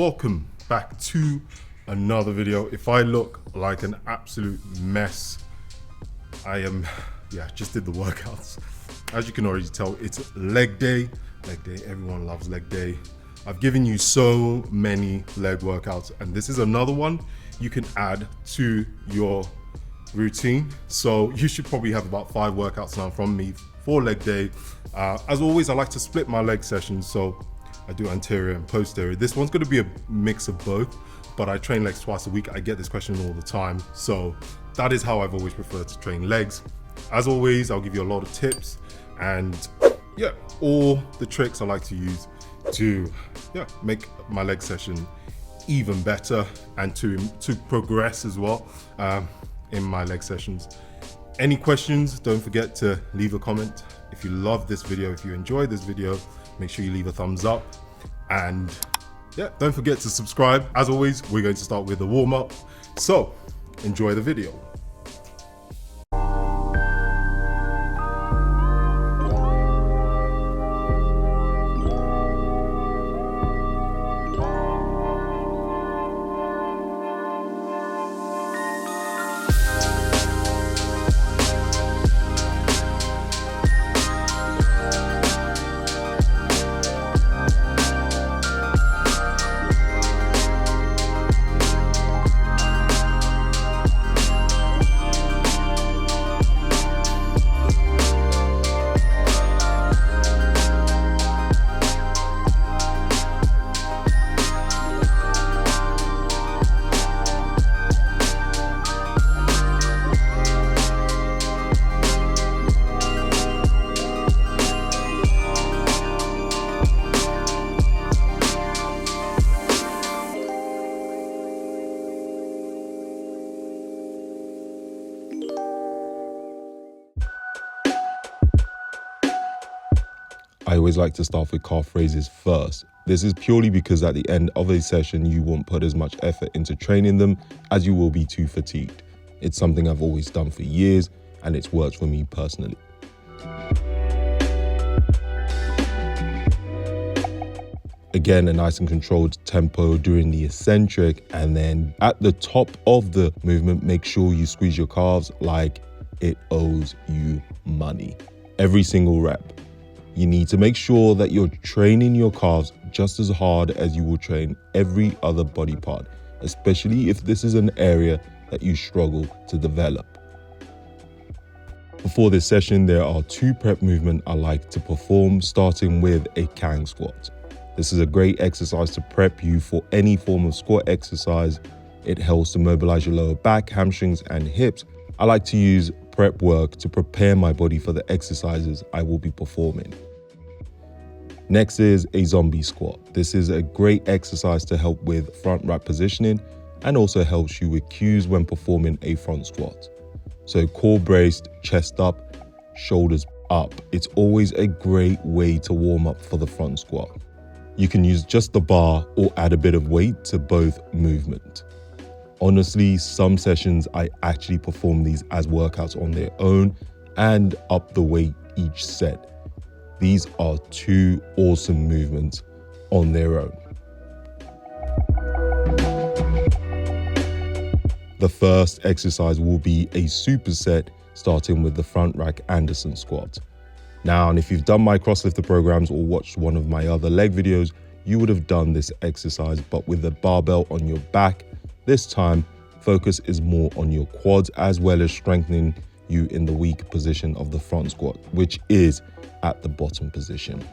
welcome back to another video. If I look like an absolute mess, I am, just did the workouts. As you can already tell, it's leg day. Leg day, everyone loves leg day. I've given you so many leg workouts, and this is another one you can add to your routine. So you should probably have about 5 workouts now from me for leg day. As always, I like to split my leg sessions, so I do anterior and posterior. This one's gonna be a mix of both, but I train legs twice a week. I get this question all the time, so that is how I've always preferred to train legs. As always, I'll give you a lot of tips and all the tricks I like to use to make my leg session even better and to progress as well in my leg sessions. Any questions, don't forget to leave a comment. If you love this video, if you enjoyed this video, make sure you leave a thumbs up, and don't forget to subscribe. As always, we're going to start with the warm-up, so enjoy the video. I always like to start with calf raises first. This is purely because at the end of a session, you won't put as much effort into training them as you will be too fatigued. It's something I've always done for years, and it's worked for me personally. Again, a nice and controlled tempo during the eccentric, and then at the top of the movement, make sure you squeeze your calves like it owes you money. Every single rep. You need to make sure that you're training your calves just as hard as you will train every other body part, especially if this is an area that you struggle to develop. Before this session, there are 2 prep movements I like to perform, starting with a Kang squat. This is a great exercise to prep you for any form of squat exercise. It helps to mobilize your lower back, hamstrings, and hips. I like to use prep work to prepare my body for the exercises I will be performing. Next is a zombie squat. This is a great exercise to help with front rack positioning and also helps you with cues when performing a front squat. So core braced, chest up, shoulders up. It's always a great way to warm up for the front squat. You can use just the bar or add a bit of weight to both movement. Honestly, some sessions I actually perform these as workouts on their own and up the weight each set. These are 2 awesome movements on their own. The first exercise will be a superset, starting with the front rack Anderson squat. Now, and if you've done my crosslifter programs or watched one of my other leg videos, you would have done this exercise, but with the barbell on your back. This time, focus is more on your quads as well as strengthening you in the weak position of the front squat, which is at the bottom position.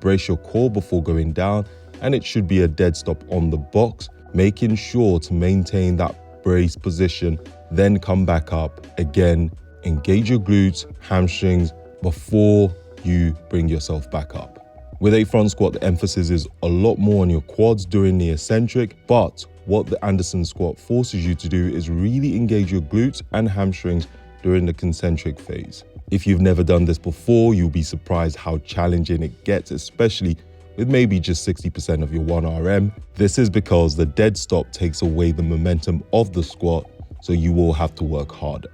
Brace your core before going down, and it should be a dead stop on the box, making sure to maintain that brace position, then come back up. Again, engage your glutes, hamstrings before you bring yourself back up. With a front squat, the emphasis is a lot more on your quads during the eccentric, but what the Anderson squat forces you to do is really engage your glutes and hamstrings during the concentric phase. If you've never done this before, you'll be surprised how challenging it gets, especially with maybe just 60% of your 1RM. This is because the dead stop takes away the momentum of the squat, so you will have to work harder.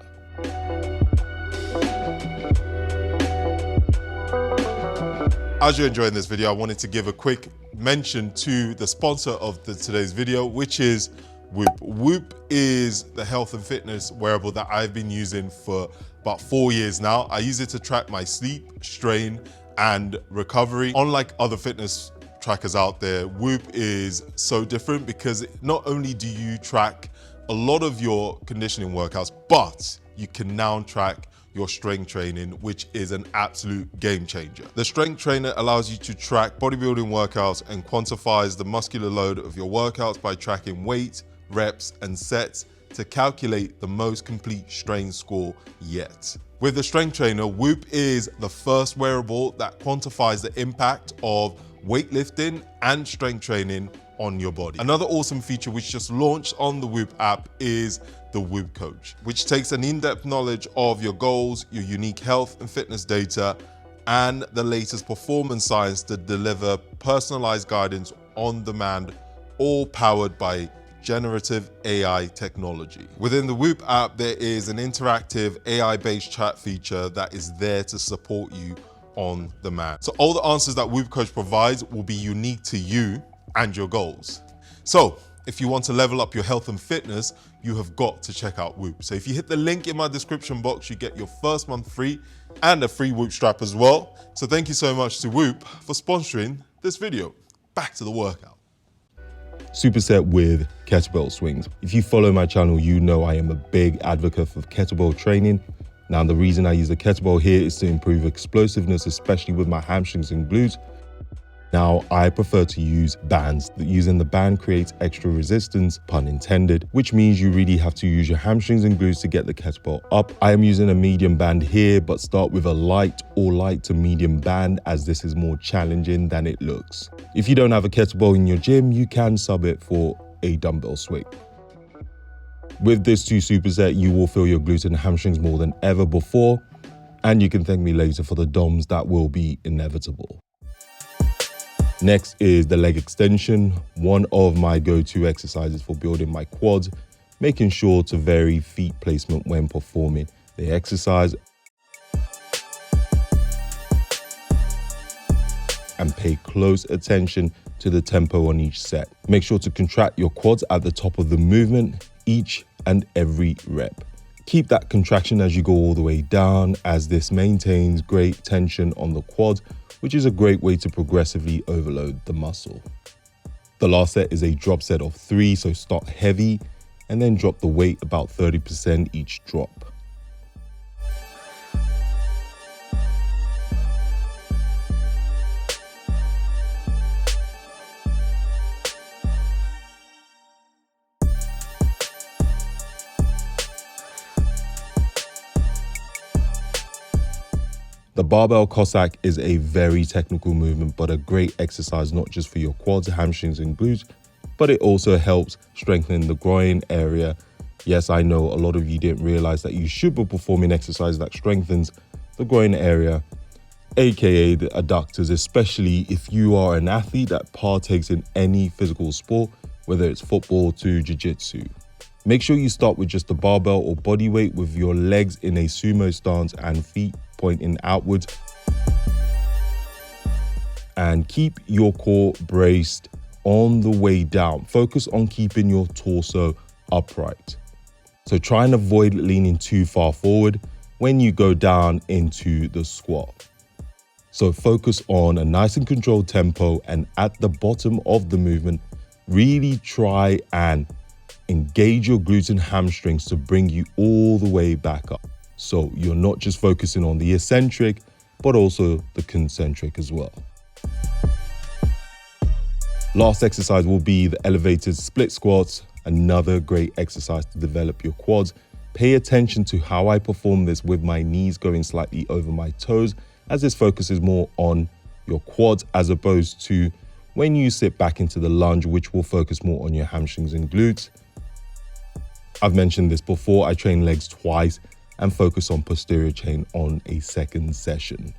As you're enjoying this video, I wanted to give a quick mention to the sponsor of today's video, which is Whoop. Whoop is the health and fitness wearable that I've been using for about 4 years now. I use it to track my sleep, strain, and recovery. Unlike other fitness trackers out there, Whoop is so different because not only do you track a lot of your conditioning workouts, but you can now track your strength training, which is an absolute game changer. The strength trainer allows you to track bodybuilding workouts and quantifies the muscular load of your workouts by tracking weight, reps, and sets to calculate the most complete strength score yet. With the strength trainer, Whoop is the first wearable that quantifies the impact of weightlifting and strength training on your body. Another awesome feature which just launched on the Whoop app is the Whoop Coach, which takes an in-depth knowledge of your goals, your unique health and fitness data, and the latest performance science to deliver personalized guidance on demand, all powered by generative AI technology. Within the Whoop app, there is an interactive AI-based chat feature that is there to support you on demand. So all the answers that Whoop Coach provides will be unique to you and your goals. So if you want to level up your health and fitness, you have got to check out Whoop. So if you hit the link in my description box, you get your first month free and a free Whoop strap as well. So thank you so much to Whoop for sponsoring this video. Back to the workout. Superset with kettlebell swings. If you follow my channel, you know I am a big advocate for kettlebell training. Now, the reason I use the kettlebell here is to improve explosiveness, especially with my hamstrings and glutes. Now, I prefer to use bands. Using the band creates extra resistance, pun intended, which means you really have to use your hamstrings and glutes to get the kettlebell up. I am using a medium band here, but start with a light or light to medium band as this is more challenging than it looks. If you don't have a kettlebell in your gym, you can sub it for a dumbbell swing. With this 2 superset, you will feel your glutes and hamstrings more than ever before, and you can thank me later for the DOMs that will be inevitable. Next is the leg extension, one of my go-to exercises for building my quads, making sure to vary feet placement when performing the exercise and pay close attention to the tempo on each set. Make sure to contract your quads at the top of the movement, each and every rep. Keep that contraction as you go all the way down, as this maintains great tension on the quads, which is a great way to progressively overload the muscle. The last set is a drop set of 3, so start heavy and then drop the weight about 30% each drop. The barbell Cossack is a very technical movement, but a great exercise not just for your quads, hamstrings, and glutes, but it also helps strengthen the groin area. Yes, I know a lot of you didn't realize that you should be performing exercise that strengthens the groin area, aka the adductors, especially if you are an athlete that partakes in any physical sport, whether it's football to jiu-jitsu. Make sure you start with just the barbell or body weight with your legs in a sumo stance and feet pointing outwards. And keep your core braced on the way down. Focus on keeping your torso upright. So try and avoid leaning too far forward when you go down into the squat. So focus on a nice and controlled tempo, and at the bottom of the movement, really try and engage your glutes and hamstrings to bring you all the way back up. So you're not just focusing on the eccentric, but also the concentric as well. Last exercise will be the elevated split squats, another great exercise to develop your quads. Pay attention to how I perform this with my knees going slightly over my toes, as this focuses more on your quads as opposed to when you sit back into the lunge, which will focus more on your hamstrings and glutes. I've mentioned this before, I train legs twice and focus on posterior chain on a second session.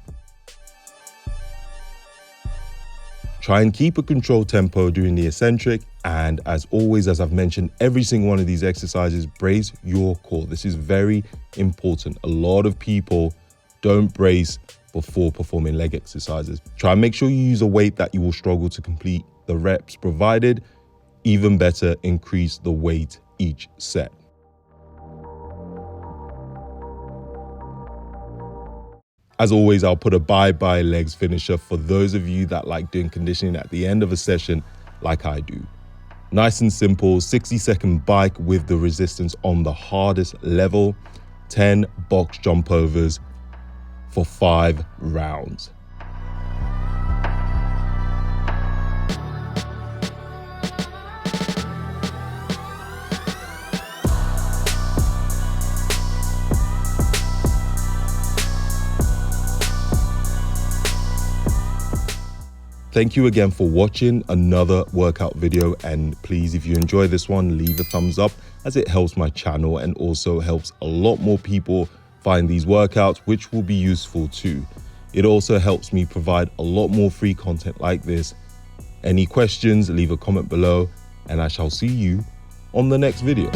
Try and keep a controlled tempo during the eccentric, and as always, as I've mentioned, every single one of these exercises, brace your core. This is very important. A lot of people don't brace before performing leg exercises. Try and make sure you use a weight that you will struggle to complete the reps provided. Even better, increase the weight each set. As always, I'll put a bye-bye legs finisher for those of you that like doing conditioning at the end of a session like I do. Nice and simple, 60-second bike with the resistance on the hardest level, 10 box jump overs for 5 rounds. Thank you again for watching another workout video, and please, if you enjoy this one, leave a thumbs up as it helps my channel and also helps a lot more people find these workouts, which will be useful too. It also helps me provide a lot more free content like this. Any questions, leave a comment below and I shall see you on the next video.